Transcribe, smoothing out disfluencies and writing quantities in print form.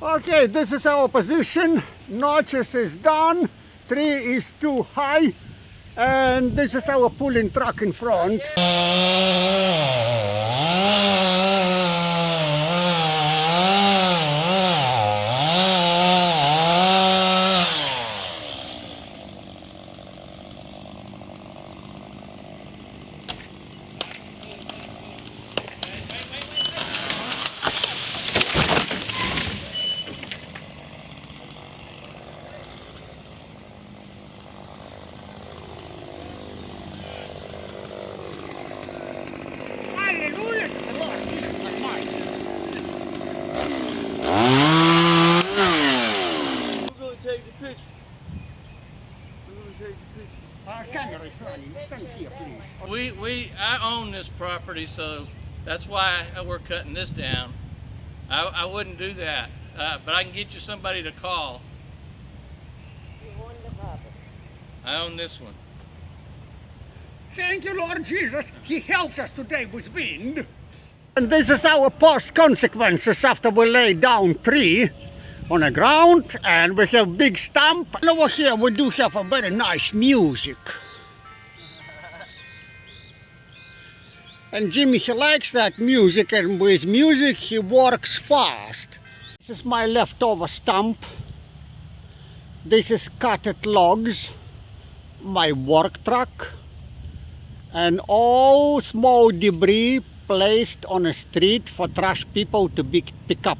Okay, this is our position. Notches is down, tree is too high, and this is our pulling truck in front. Hallelujah to the Lord Jesus Almighty. We're gonna take the picture. We're gonna take the picture. Camera is running. Stand here, please. I own this property, so that's why we're cutting this down. I wouldn't do that, but I can get you somebody to call. You own the property. I own this one. Thank you, Lord Jesus. He helps us today with wind. And this is our post consequences after we lay down tree on the ground, and we have big stump. And over here we do have a very nice music. And Jimmy, he likes that music, and with music he works fast. This is my leftover stump. This is cutted logs, my work truck, and all small debris placed on a street for trash people to pick up.